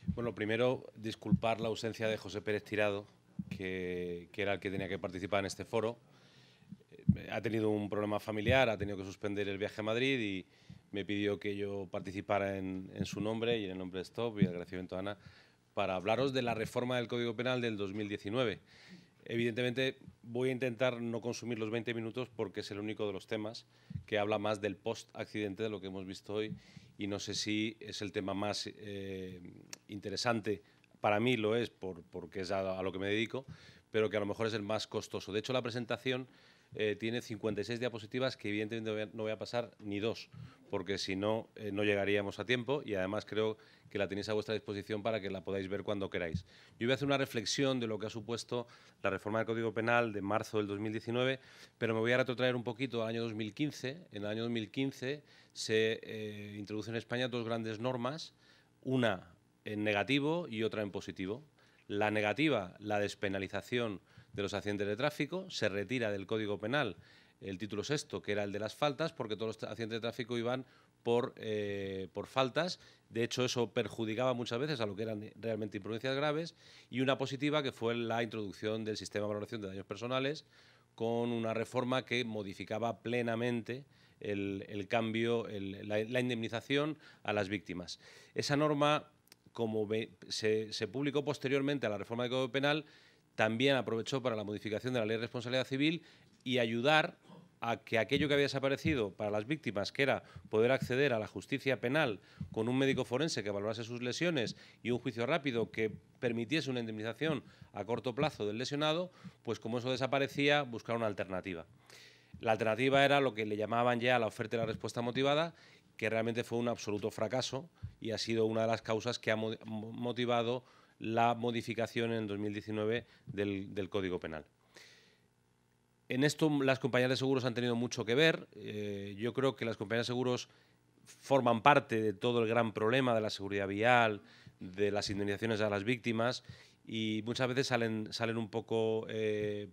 Bueno, primero, disculpar la ausencia de José Pérez Tirado, que era el que tenía que participar en este foro. Ha tenido un problema familiar, ha tenido que suspender el viaje a Madrid y me pidió que yo participara en su nombre y en el nombre de Stop y agradecimiento a Ana para hablaros de la reforma del Código Penal del 2019. Evidentemente voy a intentar no consumir los 20 minutos porque es el único de los temas que habla más del post-accidente de lo que hemos visto hoy y no sé si es el tema más interesante. Para mí lo es porque es a lo que me dedico, pero que a lo mejor es el más costoso. De hecho, la presentación tiene 56 diapositivas que evidentemente no voy a pasar ni dos, porque si no, no llegaríamos a tiempo y además creo que la tenéis a vuestra disposición para que la podáis ver cuando queráis. Yo voy a hacer una reflexión de lo que ha supuesto la reforma del Código Penal de marzo del 2019, pero me voy a retrotraer un poquito al año 2015. En el año 2015 se introducen en España dos grandes normas, una en negativo y otra en positivo. La negativa, la despenalización de los accidentes de tráfico, se retira del Código Penal el título sexto, que era el de las faltas, porque todos los accidentes de tráfico iban por faltas. De hecho, eso perjudicaba muchas veces a lo que eran realmente imprudencias graves. Y una positiva, que fue la introducción del sistema de valoración de daños personales, con una reforma que modificaba plenamente el cambio, la indemnización a las víctimas. Esa norma, como se publicó posteriormente a la reforma del Código Penal, también aprovechó para la modificación de la Ley de Responsabilidad Civil y ayudar a que aquello que había desaparecido para las víctimas, que era poder acceder a la justicia penal con un médico forense que valorase sus lesiones y un juicio rápido que permitiese una indemnización a corto plazo del lesionado, pues como eso desaparecía, buscar una alternativa. La alternativa era lo que le llamaban ya la oferta y la respuesta motivada, que realmente fue un absoluto fracaso y ha sido una de las causas que ha motivado la modificación en 2019 del Código Penal. En esto las compañías de seguros han tenido mucho que ver. Yo creo que las compañías de seguros forman parte de todo el gran problema de la seguridad vial, de las indemnizaciones a las víctimas, y muchas veces salen un poco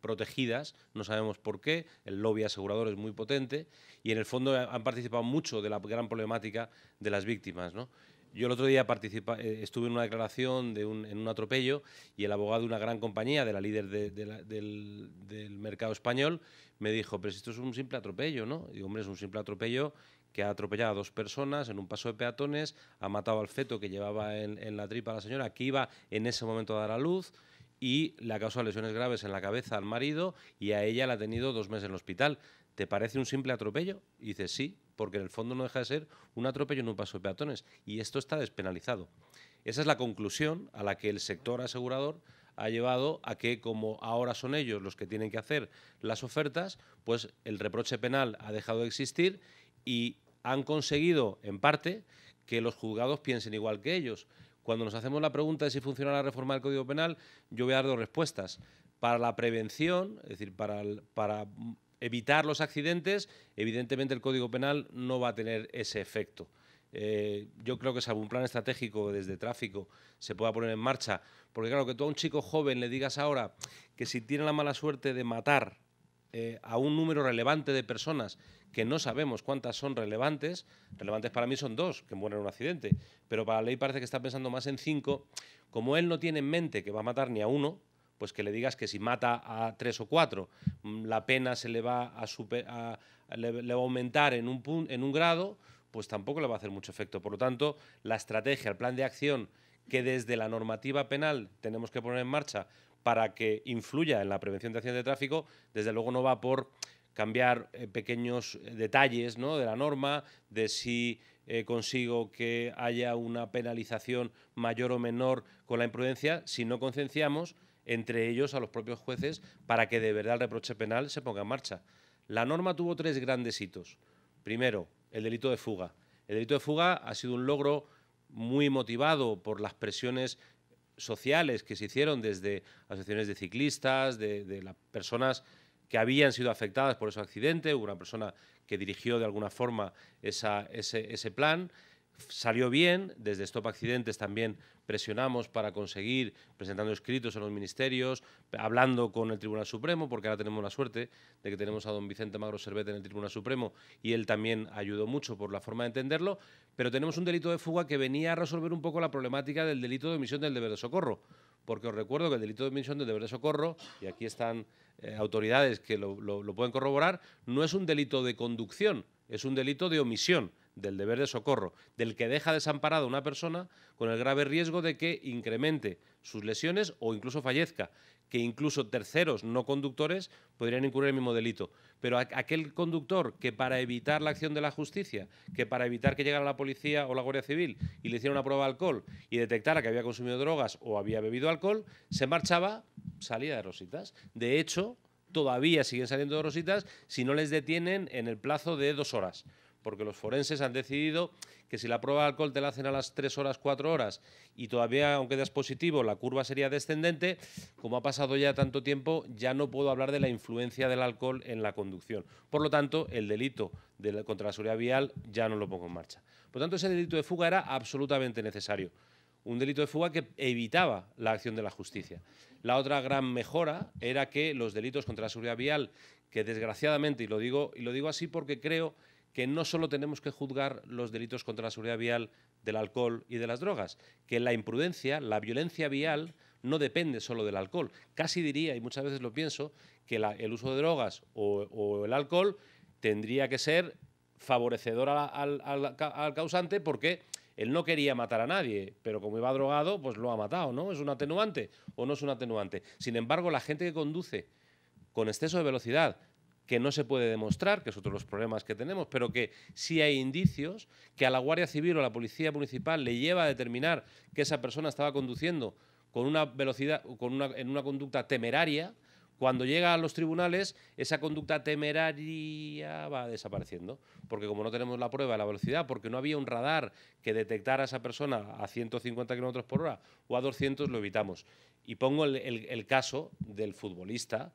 protegidas, no sabemos por qué. El lobby asegurador es muy potente y en el fondo han participado mucho de la gran problemática de las víctimas, ¿no? Yo el otro día estuve en una declaración en un atropello y el abogado de una gran compañía, de la líder del mercado español, me dijo, pero si esto es un simple atropello, ¿no? Y digo, hombre, es un simple atropello que ha atropellado a dos personas en un paso de peatones, ha matado al feto que llevaba en la tripa a la señora, que iba en ese momento a dar a luz, y le ha causado lesiones graves en la cabeza al marido y a ella la ha tenido 2 meses en el hospital. ¿Te parece un simple atropello? Y dices, sí, porque en el fondo no deja de ser un atropello en un paso de peatones y esto está despenalizado. Esa es la conclusión a la que el sector asegurador ha llevado a que, como ahora son ellos los que tienen que hacer las ofertas, pues el reproche penal ha dejado de existir y han conseguido, en parte, que los juzgados piensen igual que ellos. Cuando nos hacemos la pregunta de si funciona la reforma del Código Penal, yo voy a dar dos respuestas. Para la prevención, es decir, para evitar los accidentes, evidentemente el Código Penal no va a tener ese efecto. Yo creo que salvo un plan estratégico desde tráfico se pueda poner en marcha, porque claro, que tú a un chico joven le digas ahora que si tiene la mala suerte de matar a un número relevante de personas, que no sabemos cuántas son relevantes para mí son 2 que mueren en un accidente, pero para la ley parece que está pensando más en 5, como él no tiene en mente que va a matar ni a uno, pues que le digas que si mata a 3 o 4, la pena se le va le va a aumentar en un grado, pues tampoco le va a hacer mucho efecto. Por lo tanto, la estrategia, el plan de acción que desde la normativa penal tenemos que poner en marcha para que influya en la prevención de accidentes de tráfico, desde luego no va por cambiar pequeños detalles, ¿no?, de la norma, de si consigo que haya una penalización mayor o menor con la imprudencia, si no concienciamos entre ellos a los propios jueces para que de verdad el reproche penal se ponga en marcha. La norma tuvo 3 grandes hitos. Primero, el delito de fuga. El delito de fuga ha sido un logro muy motivado por las presiones sociales que se hicieron desde asociaciones de ciclistas, de las personas que habían sido afectadas por ese accidente. Hubo una persona que dirigió de alguna forma ese plan. Salió bien, desde Stop Accidentes también presionamos para conseguir, presentando escritos en los ministerios, hablando con el Tribunal Supremo, porque ahora tenemos la suerte de que tenemos a don Vicente Magro Servet en el Tribunal Supremo y él también ayudó mucho por la forma de entenderlo, pero tenemos un delito de fuga que venía a resolver un poco la problemática del delito de omisión del deber de socorro, porque os recuerdo que el delito de omisión del deber de socorro, y aquí están autoridades que lo pueden corroborar, no es un delito de conducción, es un delito de omisión del deber de socorro, del que deja desamparada a una persona con el grave riesgo de que incremente sus lesiones o incluso fallezca, que incluso terceros no conductores podrían incurrir en el mismo delito. Pero aquel conductor que para evitar la acción de la justicia, que para evitar que llegara la policía o la Guardia Civil y le hiciera una prueba de alcohol y detectara que había consumido drogas o había bebido alcohol, se marchaba, salía de rositas. De hecho, todavía siguen saliendo de rositas si no les detienen en el plazo de 2 horas. Porque los forenses han decidido que si la prueba de alcohol te la hacen a las 3 horas, 4 horas y todavía, aunque das positivo, la curva sería descendente, como ha pasado ya tanto tiempo, ya no puedo hablar de la influencia del alcohol en la conducción. Por lo tanto, el delito contra la seguridad vial ya no lo pongo en marcha. Por lo tanto, ese delito de fuga era absolutamente necesario. Un delito de fuga que evitaba la acción de la justicia. La otra gran mejora era que los delitos contra la seguridad vial, que desgraciadamente, y lo digo así porque creo que no solo tenemos que juzgar los delitos contra la seguridad vial del alcohol y de las drogas, que la imprudencia, la violencia vial, no depende solo del alcohol. Casi diría, y muchas veces lo pienso, que el uso de drogas o el alcohol tendría que ser favorecedor al causante, porque él no quería matar a nadie, pero como iba drogado, pues lo ha matado, ¿no? ¿Es un atenuante o no es un atenuante? Sin embargo, la gente que conduce con exceso de velocidad, que no se puede demostrar, que es otro de los problemas que tenemos, pero que sí hay indicios que a la Guardia Civil o a la Policía Municipal le lleva a determinar que esa persona estaba conduciendo con una velocidad, en una conducta temeraria. Cuando llega a los tribunales, esa conducta temeraria va desapareciendo, porque como no tenemos la prueba de la velocidad, porque no había un radar que detectara a esa persona a 150 km por hora o a 200, lo evitamos. Y pongo el caso del futbolista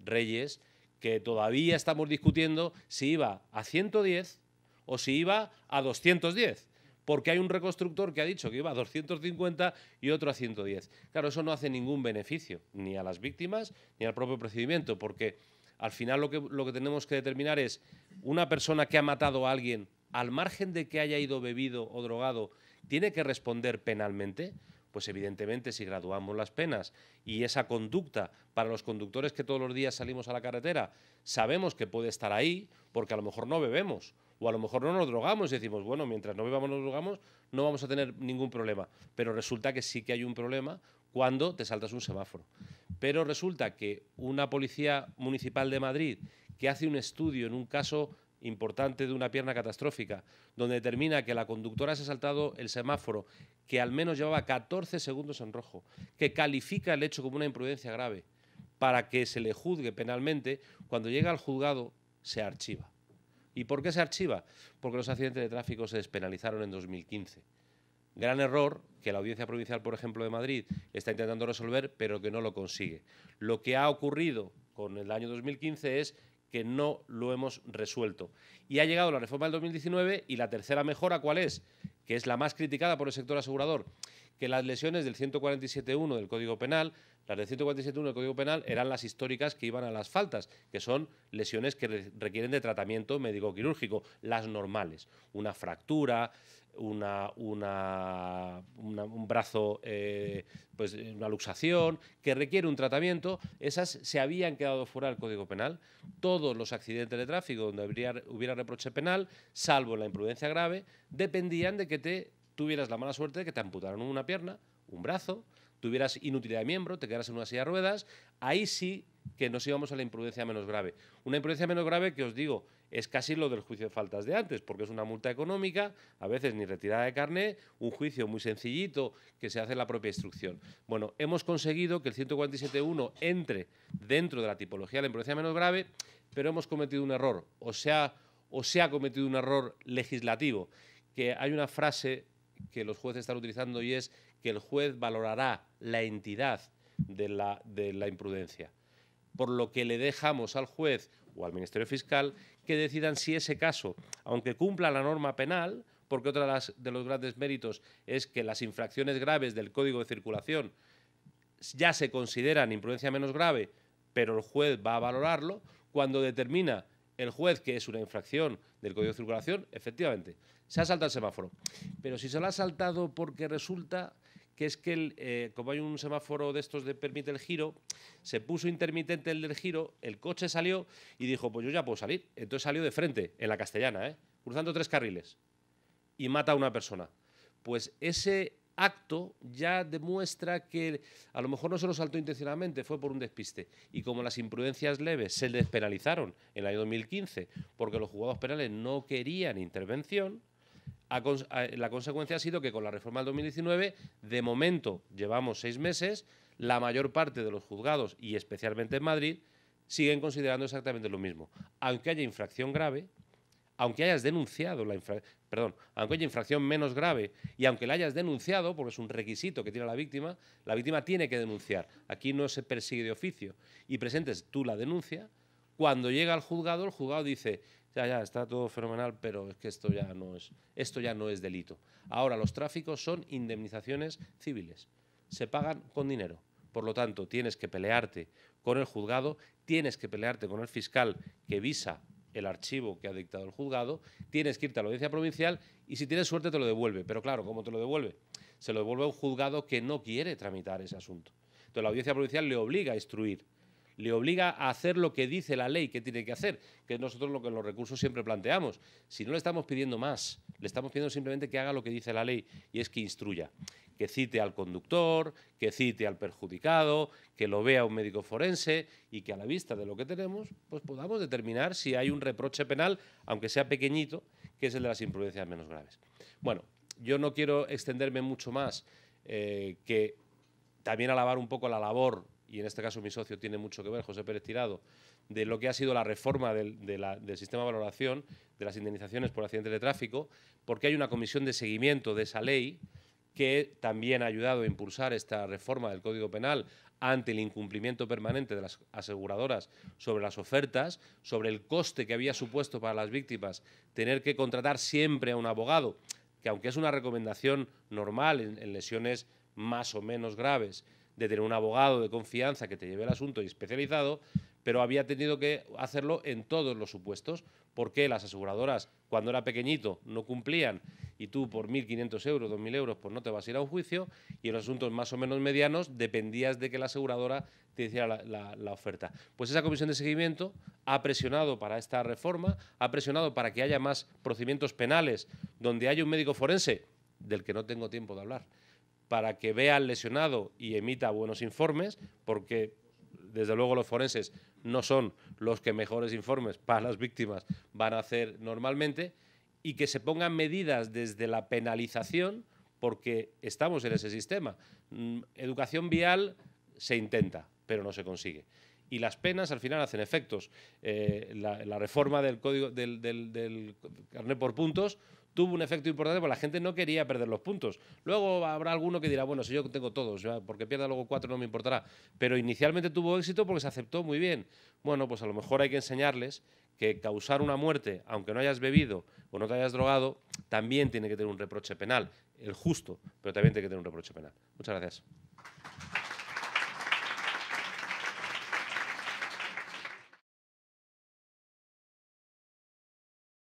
Reyes, que todavía estamos discutiendo si iba a 110 o si iba a 210, porque hay un reconstructor que ha dicho que iba a 250 y otro a 110. Claro, eso no hace ningún beneficio, ni a las víctimas ni al propio procedimiento, porque al final lo que tenemos que determinar es una persona que ha matado a alguien, al margen de que haya ido bebido o drogado, ¿tiene que responder penalmente? Pues evidentemente si graduamos las penas y esa conducta para los conductores que todos los días salimos a la carretera sabemos que puede estar ahí porque a lo mejor no bebemos o a lo mejor no nos drogamos y decimos, bueno, mientras no bebamos no nos drogamos no vamos a tener ningún problema, pero resulta que sí que hay un problema cuando te saltas un semáforo. Pero resulta que una policía municipal de Madrid que hace un estudio en un caso importante de una pierna catastrófica, donde determina que la conductora se ha saltado el semáforo, que al menos llevaba 14 segundos en rojo, que califica el hecho como una imprudencia grave, para que se le juzgue penalmente, cuando llega al juzgado se archiva. ¿Y por qué se archiva? Porque los accidentes de tráfico se despenalizaron en 2015. Gran error que la Audiencia Provincial, por ejemplo, de Madrid está intentando resolver, pero que no lo consigue. Lo que ha ocurrido con el año 2015 es que no lo hemos resuelto. Y ha llegado la reforma del 2019 y la tercera mejora, ¿cuál es? Que es la más criticada por el sector asegurador, que las lesiones del 147.1 del Código Penal, las del 147.1 del Código Penal eran las históricas que iban a las faltas, que son lesiones que requieren de tratamiento médico-quirúrgico, las normales, una fractura, un brazo, pues una luxación, que requiere un tratamiento, esas se habían quedado fuera del Código Penal. Todos los accidentes de tráfico donde hubiera reproche penal, salvo la imprudencia grave, dependían de que tuvieras la mala suerte de que te amputaran una pierna, un brazo, tuvieras inutilidad de miembro, te quedaras en una silla de ruedas, ahí sí que nos íbamos a la imprudencia menos grave. Una imprudencia menos grave que os digo, es casi lo del juicio de faltas de antes, porque es una multa económica, a veces ni retirada de carné, un juicio muy sencillito que se hace en la propia instrucción. Bueno, hemos conseguido que el 147.1 entre dentro de la tipología de la imprudencia menos grave, pero hemos cometido un error, o se ha cometido un error legislativo, que hay una frase que los jueces están utilizando y es que el juez valorará la entidad de la imprudencia, por lo que le dejamos al juez o al Ministerio Fiscal que decidan si ese caso, aunque cumpla la norma penal, porque otro de los grandes méritos es que las infracciones graves del Código de Circulación ya se consideran imprudencia menos grave, pero el juez va a valorarlo. Cuando determina el juez que es una infracción del Código de Circulación, efectivamente, se ha saltado el semáforo. Pero si se lo ha saltado porque resulta que es que, como hay un semáforo de estos de permite el giro, se puso intermitente el del giro, el coche salió y dijo, pues yo ya puedo salir. Entonces salió de frente, en la Castellana, cruzando 3 carriles, y mata a una persona. Pues ese acto ya demuestra que a lo mejor no se lo saltó intencionalmente, fue por un despiste. Y como las imprudencias leves se despenalizaron en el año 2015 porque los juzgados penales no querían intervención, la consecuencia ha sido que con la reforma del 2019, de momento llevamos 6 meses, la mayor parte de los juzgados, y especialmente en Madrid, siguen considerando exactamente lo mismo. Aunque haya infracción grave, aunque hayas denunciado aunque haya infracción menos grave y aunque la hayas denunciado, porque es un requisito que tiene la víctima tiene que denunciar. Aquí no se persigue de oficio y presentes tú la denuncia. Cuando llega al juzgado, el juzgado dice, ya, está todo fenomenal, pero es que esto ya no es delito. Ahora, los tráficos son indemnizaciones civiles. Se pagan con dinero. Por lo tanto, tienes que pelearte con el juzgado, tienes que pelearte con el fiscal que visa el archivo que ha dictado el juzgado, tienes que irte a la audiencia provincial y si tienes suerte te lo devuelve. Pero claro, ¿cómo te lo devuelve? Se lo devuelve a un juzgado que no quiere tramitar ese asunto. Entonces la audiencia provincial le obliga a instruir, le obliga a hacer lo que dice la ley que tiene que hacer, que es nosotros lo que en los recursos siempre planteamos. Si no le estamos pidiendo más, le estamos pidiendo simplemente que haga lo que dice la ley, y es que instruya, que cite al conductor, que cite al perjudicado, que lo vea un médico forense y que a la vista de lo que tenemos, pues podamos determinar si hay un reproche penal, aunque sea pequeñito, que es el de las imprudencias menos graves. Bueno, yo no quiero extenderme mucho más, que también alabar un poco la labor, y en este caso mi socio tiene mucho que ver, José Pérez Tirado, de lo que ha sido la reforma del sistema de valoración de las indemnizaciones por accidentes de tráfico, porque hay una comisión de seguimiento de esa ley que también ha ayudado a impulsar esta reforma del Código Penal ante el incumplimiento permanente de las aseguradoras sobre las ofertas, sobre el coste que había supuesto para las víctimas tener que contratar siempre a un abogado, que aunque es una recomendación normal en lesiones más o menos graves, de tener un abogado de confianza que te lleve el asunto y especializado, pero había tenido que hacerlo en todos los supuestos, porque las aseguradoras, cuando era pequeñito, no cumplían y tú por 1.500 euros, 2.000 euros, pues no te vas a ir a un juicio, y en los asuntos más o menos medianos dependías de que la aseguradora te hiciera la oferta. Pues esa comisión de seguimiento ha presionado para esta reforma, ha presionado para que haya más procedimientos penales donde haya un médico forense, del que no tengo tiempo de hablar, para que vea al lesionado y emita buenos informes, porque desde luego los forenses no son los que mejores informes para las víctimas van a hacer normalmente, y que se pongan medidas desde la penalización, porque estamos en ese sistema. Educación vial se intenta, pero no se consigue. Y las penas al final hacen efectos. La reforma del código del carné por puntos tuvo un efecto importante porque la gente no quería perder los puntos. Luego habrá alguno que dirá, bueno, si yo tengo todos, porque pierda luego 4 no me importará. Pero inicialmente tuvo éxito porque se aceptó muy bien. Bueno, pues a lo mejor hay que enseñarles que causar una muerte, aunque no hayas bebido o no te hayas drogado, también tiene que tener un reproche penal. El justo, pero también tiene que tener un reproche penal. Muchas gracias.